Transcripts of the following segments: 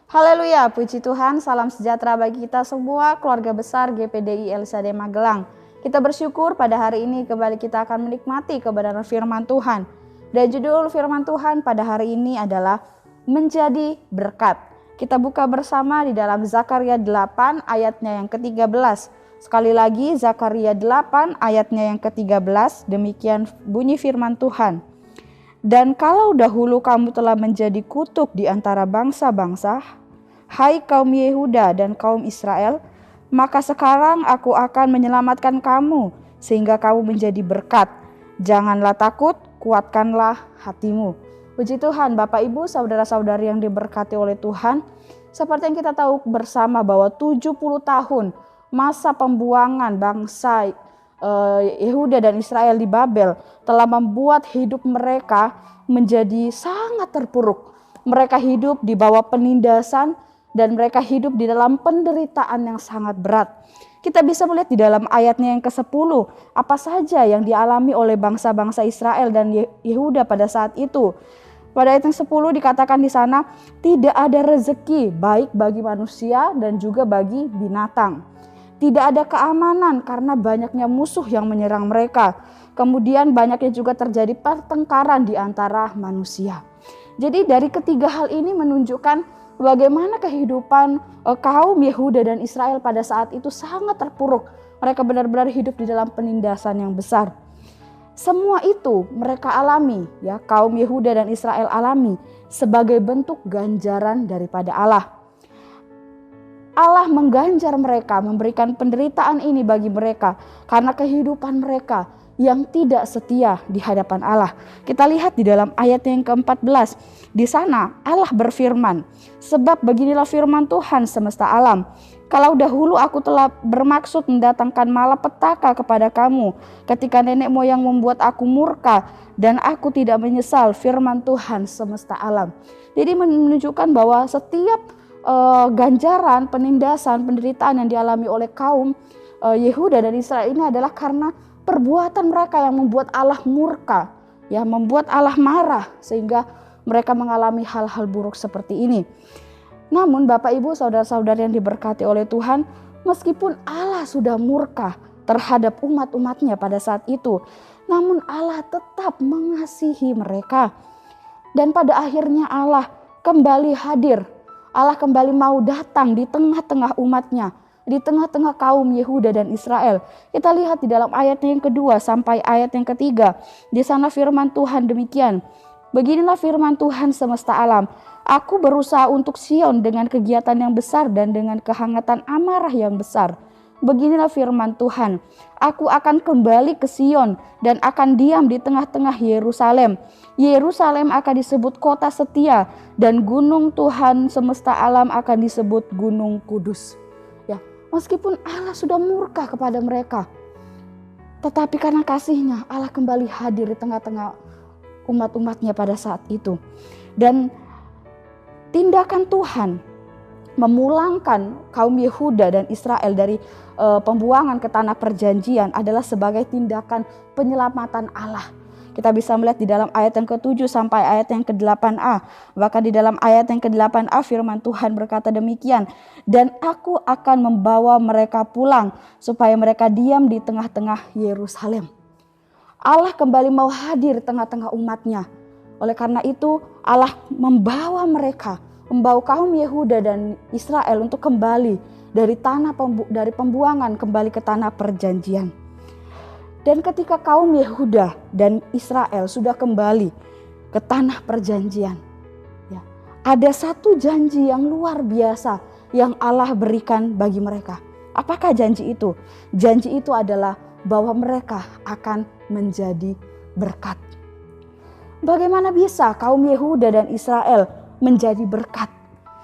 Haleluya, puji Tuhan, salam sejahtera bagi kita semua, keluarga besar GPDI LSD Magelang. Kita bersyukur pada hari ini kembali kita akan menikmati kebenaran firman Tuhan. Dan judul firman Tuhan pada hari ini adalah menjadi berkat. Kita buka bersama di dalam Zakaria 8 ayatnya yang ke-13. Sekali lagi Zakaria 8 ayatnya yang ke-13, demikian bunyi firman Tuhan. Dan kalau dahulu kamu telah menjadi kutuk di antara bangsa-bangsa, hai kaum Yehuda dan kaum Israel, maka sekarang aku akan menyelamatkan kamu sehingga kamu menjadi berkat. Janganlah takut, kuatkanlah hatimu. Puji Tuhan, Bapak Ibu, saudara-saudari yang diberkati oleh Tuhan. Seperti yang kita tahu bersama bahwa 70 tahun masa pembuangan bangsa Yehuda dan Israel di Babel telah membuat hidup mereka menjadi sangat terpuruk. Mereka hidup di bawah penindasan dan mereka hidup di dalam penderitaan yang sangat berat. Kita bisa melihat di dalam ayatnya yang ke-10 apa saja yang dialami oleh bangsa-bangsa Israel dan Yehuda pada saat itu. Pada ayat yang 10 dikatakan di sana, tidak ada rezeki baik bagi manusia dan juga bagi binatang. Tidak ada keamanan karena banyaknya musuh yang menyerang mereka. Kemudian banyaknya juga terjadi pertengkaran di antara manusia. Jadi dari ketiga hal ini menunjukkan bagaimana kehidupan kaum Yehuda dan Israel pada saat itu sangat terpuruk. Mereka benar-benar hidup di dalam penindasan yang besar. Semua itu mereka alami, ya, kaum Yehuda dan Israel alami sebagai bentuk ganjaran daripada Allah. Allah mengganjar mereka, memberikan penderitaan ini bagi mereka karena kehidupan mereka yang tidak setia di hadapan Allah. Kita lihat di dalam ayat yang ke-14. Di sana Allah berfirman, sebab beginilah firman Tuhan semesta alam. Kalau dahulu aku telah bermaksud mendatangkan malapetaka kepada kamu ketika nenek moyang membuat aku murka dan aku tidak menyesal, firman Tuhan semesta alam. Jadi menunjukkan bahwa setiap ganjaran, penindasan, penderitaan yang dialami oleh kaum Yehuda dan Israel ini adalah karena perbuatan mereka yang membuat Allah murka, ya, membuat Allah marah sehingga mereka mengalami hal-hal buruk seperti ini. Namun Bapak Ibu saudara-saudari yang diberkati oleh Tuhan, meskipun Allah sudah murka terhadap umat-umatnya pada saat itu, namun Allah tetap mengasihi mereka. Dan pada akhirnya Allah kembali hadir. Allah kembali mau datang di tengah-tengah umatnya, di tengah-tengah kaum Yehuda dan Israel. Kita lihat di dalam ayat yang kedua sampai ayat yang ketiga. Di sana firman Tuhan demikian. Beginilah firman Tuhan semesta alam. Aku berusaha untuk Sion dengan kegiatan yang besar dan dengan kehangatan amarah yang besar. Beginilah firman Tuhan, aku akan kembali ke Sion dan akan diam di tengah-tengah Yerusalem. Yerusalem akan disebut kota setia dan gunung Tuhan semesta alam akan disebut gunung kudus. Ya, meskipun Allah sudah murka kepada mereka, tetapi karena kasihnya Allah kembali hadir di tengah-tengah umat-umatnya pada saat itu. Dan tindakan Tuhan memulangkan kaum Yehuda dan Israel dari pembuangan ke tanah perjanjian adalah sebagai tindakan penyelamatan Allah. Kita bisa melihat di dalam ayat yang ke-7 sampai ayat yang ke-8a. Bahkan di dalam ayat yang ke-8a firman Tuhan berkata demikian. Dan aku akan membawa mereka pulang supaya mereka diam di tengah-tengah Yerusalem. Allah kembali mau hadir di tengah-tengah umatnya. Oleh karena itu Allah membawa mereka, membawa kaum Yehuda dan Israel untuk kembali dari pembuangan kembali ke tanah perjanjian. Dan ketika kaum Yehuda dan Israel sudah kembali ke tanah perjanjian, ya, ada satu janji yang luar biasa yang Allah berikan bagi mereka. Apakah janji itu? Janji itu adalah bahwa mereka akan menjadi berkat. Bagaimana bisa kaum Yehuda dan Israel menjadi berkat?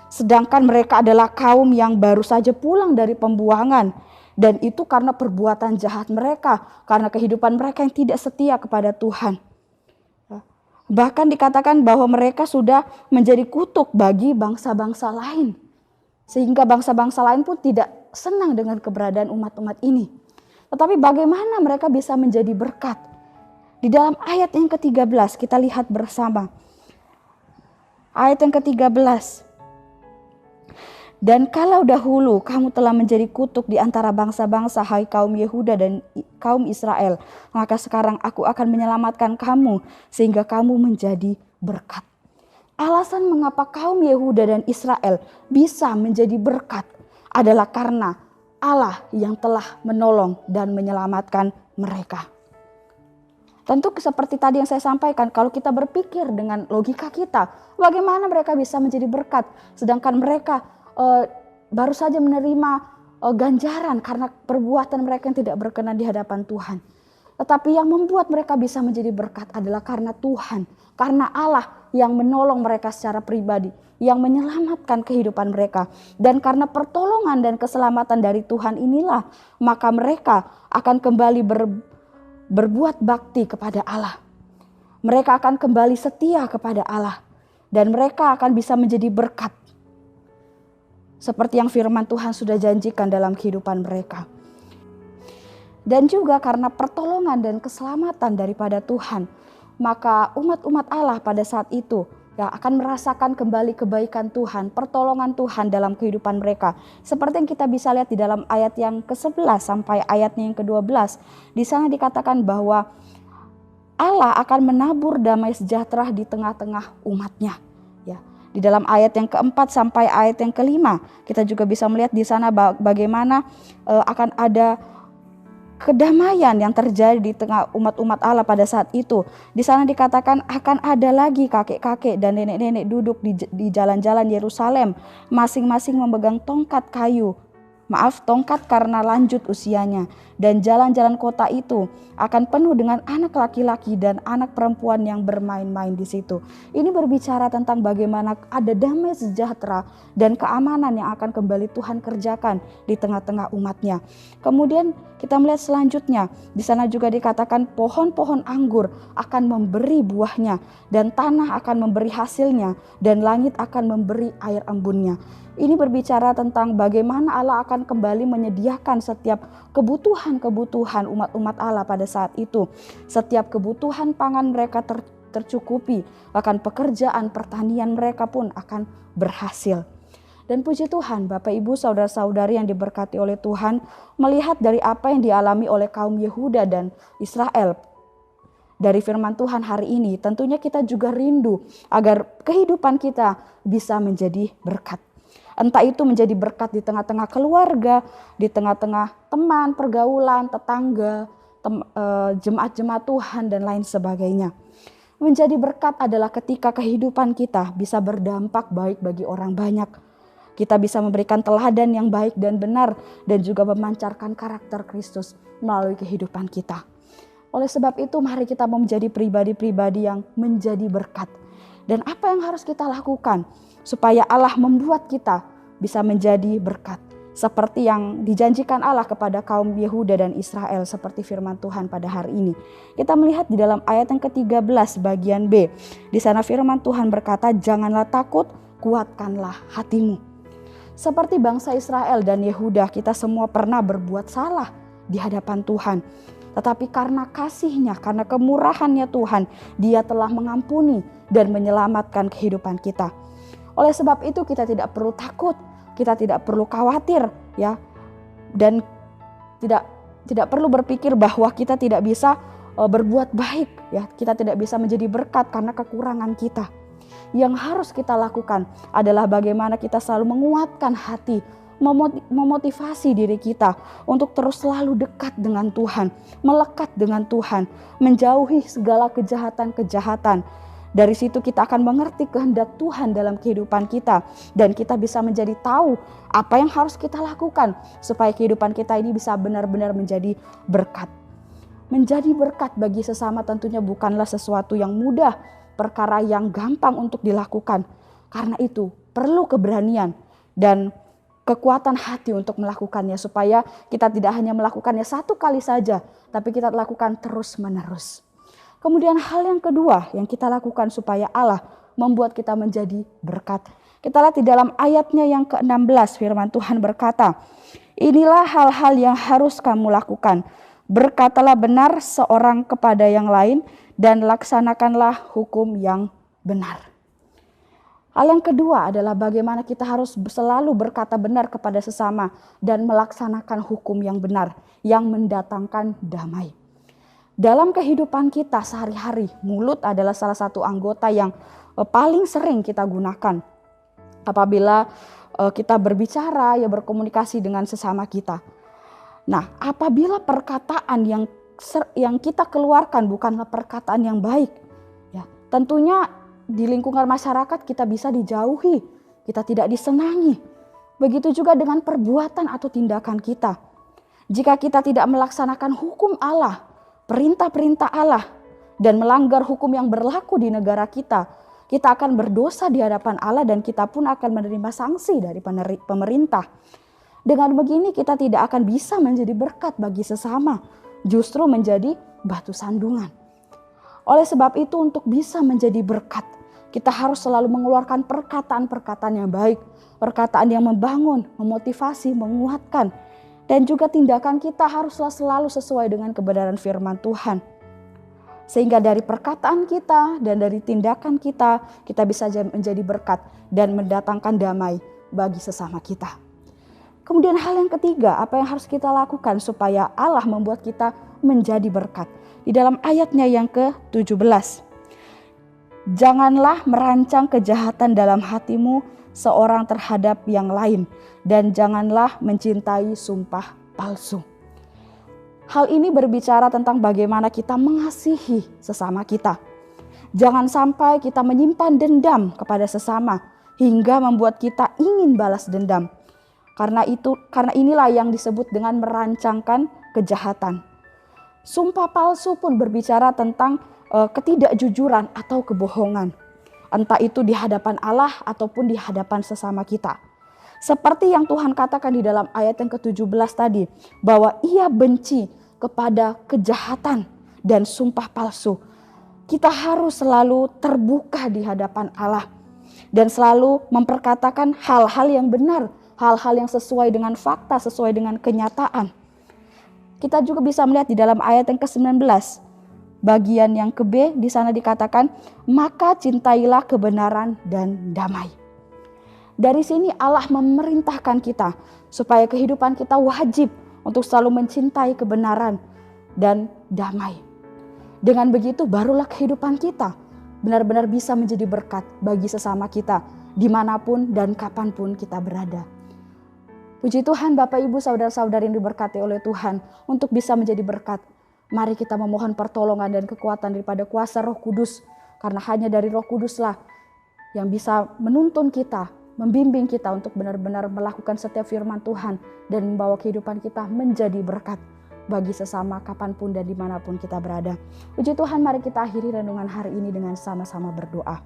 Sedangkan mereka adalah kaum yang baru saja pulang dari pembuangan. Dan itu karena perbuatan jahat mereka, karena kehidupan mereka yang tidak setia kepada Tuhan. Bahkan dikatakan bahwa mereka sudah menjadi kutuk bagi bangsa-bangsa lain. Sehingga bangsa-bangsa lain pun tidak senang dengan keberadaan umat-umat ini. Tetapi bagaimana mereka bisa menjadi berkat? Di dalam ayat yang ke-13 kita lihat bersama. Ayat yang ke-13. Dan kalau dahulu kamu telah menjadi kutuk di antara bangsa-bangsa, hai kaum Yehuda dan kaum Israel, maka sekarang aku akan menyelamatkan kamu sehingga kamu menjadi berkat. Alasan mengapa kaum Yehuda dan Israel bisa menjadi berkat adalah karena Allah yang telah menolong dan menyelamatkan mereka. Tentu seperti tadi yang saya sampaikan, kalau kita berpikir dengan logika kita, bagaimana mereka bisa menjadi berkat, sedangkan mereka baru saja menerima ganjaran karena perbuatan mereka yang tidak berkenan di hadapan Tuhan. Tetapi yang membuat mereka bisa menjadi berkat adalah karena Tuhan, karena Allah yang menolong mereka secara pribadi, yang menyelamatkan kehidupan mereka. Dan karena pertolongan dan keselamatan dari Tuhan inilah, maka mereka akan kembali berbuat bakti kepada Allah. Mereka akan kembali setia kepada Allah. Dan mereka akan bisa menjadi berkat. Seperti yang firman Tuhan sudah janjikan dalam kehidupan mereka. Dan juga karena pertolongan dan keselamatan daripada Tuhan, maka umat-umat Allah pada saat itu akan merasakan kembali kebaikan Tuhan, pertolongan Tuhan dalam kehidupan mereka. Seperti yang kita bisa lihat di dalam ayat yang ke-11 sampai ayatnya yang ke-12. Di sana dikatakan bahwa Allah akan menabur damai sejahtera di tengah-tengah umatnya. Ya. Di dalam ayat yang keempat sampai ayat yang kelima, kita juga bisa melihat di sana bagaimana akan ada kedamaian yang terjadi di tengah umat-umat Allah pada saat itu. Di sana dikatakan akan ada lagi kakek-kakek dan nenek-nenek duduk di jalan-jalan Yerusalem, masing-masing memegang tongkat karena lanjut usianya. Dan jalan-jalan kota itu akan penuh dengan anak laki-laki dan anak perempuan yang bermain-main di situ. Ini berbicara tentang bagaimana ada damai sejahtera dan keamanan yang akan kembali Tuhan kerjakan di tengah-tengah umatnya. Kemudian kita melihat selanjutnya, di sana juga dikatakan pohon-pohon anggur akan memberi buahnya dan tanah akan memberi hasilnya dan langit akan memberi air embunnya. Ini berbicara tentang bagaimana Allah akan kembali menyediakan setiap kebutuhan umat-umat Allah pada saat itu. Setiap kebutuhan pangan mereka tercukupi, bahkan pekerjaan pertanian mereka pun akan berhasil. Dan puji Tuhan, Bapak Ibu saudara-saudari yang diberkati oleh Tuhan, melihat dari apa yang dialami oleh kaum Yehuda dan Israel dari firman Tuhan hari ini, tentunya kita juga rindu agar kehidupan kita bisa menjadi berkat. Entah itu menjadi berkat di tengah-tengah keluarga, di tengah-tengah teman, pergaulan, tetangga, jemaat-jemaat Tuhan dan lain sebagainya. Menjadi berkat adalah ketika kehidupan kita bisa berdampak baik bagi orang banyak. Kita bisa memberikan teladan yang baik dan benar dan juga memancarkan karakter Kristus melalui kehidupan kita. Oleh sebab itu mari kita menjadi pribadi-pribadi yang menjadi berkat. Dan apa yang harus kita lakukan supaya Allah membuat kita bisa menjadi berkat. Seperti yang dijanjikan Allah kepada kaum Yehuda dan Israel seperti firman Tuhan pada hari ini. Kita melihat di dalam ayat yang ke-13 bagian B. Di sana firman Tuhan berkata, janganlah takut, kuatkanlah hatimu. Seperti bangsa Israel dan Yehuda, kita semua pernah berbuat salah di hadapan Tuhan. Tetapi karena kasih-Nya, karena kemurahan-Nya Tuhan, Dia telah mengampuni dan menyelamatkan kehidupan kita. Oleh sebab itu kita tidak perlu takut, kita tidak perlu khawatir, ya, dan tidak perlu berpikir bahwa kita tidak bisa berbuat baik, ya, kita tidak bisa menjadi berkat karena kekurangan kita. Yang harus kita lakukan adalah bagaimana kita selalu menguatkan hati, memotivasi diri kita untuk terus selalu dekat dengan Tuhan, melekat dengan Tuhan, menjauhi segala kejahatan-kejahatan. Dari situ kita akan mengerti kehendak Tuhan dalam kehidupan kita dan kita bisa menjadi tahu apa yang harus kita lakukan supaya kehidupan kita ini bisa benar-benar menjadi berkat. Menjadi berkat bagi sesama tentunya bukanlah sesuatu yang mudah, perkara yang gampang untuk dilakukan. Karena itu perlu keberanian dan kekuatan hati untuk melakukannya supaya kita tidak hanya melakukannya satu kali saja, tapi kita lakukan terus-menerus. Kemudian hal yang kedua yang kita lakukan supaya Allah membuat kita menjadi berkat. Kita lihat di dalam ayatnya yang ke-16 firman Tuhan berkata, inilah hal-hal yang harus kamu lakukan. Berkatalah benar seorang kepada yang lain dan laksanakanlah hukum yang benar. Hal yang kedua adalah bagaimana kita harus selalu berkata benar kepada sesama dan melaksanakan hukum yang benar yang mendatangkan damai. Dalam kehidupan kita sehari-hari, mulut adalah salah satu anggota yang paling sering kita gunakan apabila kita berbicara, ya berkomunikasi dengan sesama kita. Nah, apabila perkataan yang kita keluarkan bukanlah perkataan yang baik, ya tentunya di lingkungan masyarakat kita bisa dijauhi, kita tidak disenangi. Begitu juga dengan perbuatan atau tindakan kita. Jika kita tidak melaksanakan hukum Allah, perintah-perintah Allah, dan melanggar hukum yang berlaku di negara kita akan berdosa di hadapan Allah dan kita pun akan menerima sanksi dari pemerintah. Dengan begini kita tidak akan bisa menjadi berkat bagi sesama, justru menjadi batu sandungan. Oleh sebab itu untuk bisa menjadi berkat, kita harus selalu mengeluarkan perkataan-perkataan yang baik, perkataan yang membangun, memotivasi, menguatkan. Dan juga tindakan kita haruslah selalu sesuai dengan kebenaran firman Tuhan. Sehingga dari perkataan kita dan dari tindakan kita bisa menjadi berkat dan mendatangkan damai bagi sesama kita. Kemudian hal yang ketiga, apa yang harus kita lakukan supaya Allah membuat kita menjadi berkat. Di dalam ayatnya yang ke-17. Janganlah merancang kejahatan dalam hatimu seorang terhadap yang lain, dan janganlah mencintai sumpah palsu. Hal ini berbicara tentang bagaimana kita mengasihi sesama kita. Jangan sampai kita menyimpan dendam kepada sesama hingga membuat kita ingin balas dendam. Karena inilah yang disebut dengan merancangkan kejahatan. Sumpah palsu pun berbicara tentang ketidakjujuran atau kebohongan. Entah itu di hadapan Allah ataupun di hadapan sesama kita. Seperti yang Tuhan katakan di dalam ayat yang ke-17 tadi, bahwa Ia benci kepada kejahatan dan sumpah palsu. Kita harus selalu terbuka di hadapan Allah dan selalu memperkatakan hal-hal yang benar, hal-hal yang sesuai dengan fakta, sesuai dengan kenyataan. Kita juga bisa melihat di dalam ayat yang ke-19, bagian yang ke-B, di sana dikatakan, maka cintailah kebenaran dan damai. Dari sini Allah memerintahkan kita supaya kehidupan kita wajib untuk selalu mencintai kebenaran dan damai. Dengan begitu barulah kehidupan kita benar-benar bisa menjadi berkat bagi sesama kita dimanapun dan kapanpun kita berada. Puji Tuhan, Bapak Ibu saudara-saudari yang diberkati oleh Tuhan, untuk bisa menjadi berkat. Mari kita memohon pertolongan dan kekuatan daripada kuasa Roh Kudus. Karena hanya dari Roh Kuduslah yang bisa menuntun kita, membimbing kita untuk benar-benar melakukan setiap firman Tuhan dan membawa kehidupan kita menjadi berkat bagi sesama kapanpun dan dimanapun kita berada. Puji Tuhan, mari kita akhiri renungan hari ini dengan sama-sama berdoa.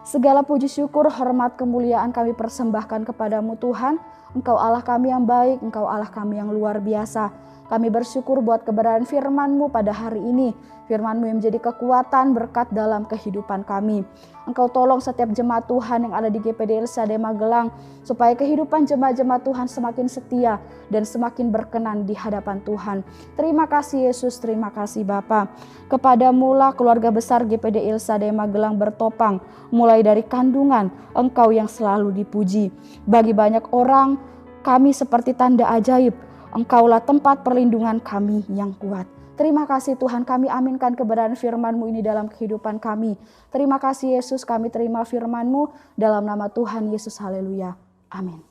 Segala puji syukur, hormat, kemuliaan kami persembahkan kepadamu Tuhan. Engkau Allah kami yang baik, Engkau Allah kami yang luar biasa. Kami bersyukur buat keberadaan firman-Mu pada hari ini. Firman-Mu yang menjadi kekuatan berkat dalam kehidupan kami. Engkau tolong setiap jemaat Tuhan yang ada di GPD LCD Magelang, supaya kehidupan jemaat-jemaat Tuhan semakin setia dan semakin berkenan di hadapan Tuhan. Terima kasih Yesus, terima kasih Bapa. Kepadamu lah keluarga besar GPD LCD Magelang bertopang, mulai dari kandungan, Engkau yang selalu dipuji. Bagi banyak orang, kami seperti tanda ajaib. Engkaulah tempat perlindungan kami yang kuat. Terima kasih Tuhan, kami aminkan kebenaran firman-Mu ini dalam kehidupan kami. Terima kasih Yesus, kami terima firman-Mu dalam nama Tuhan Yesus. Haleluya. Amin.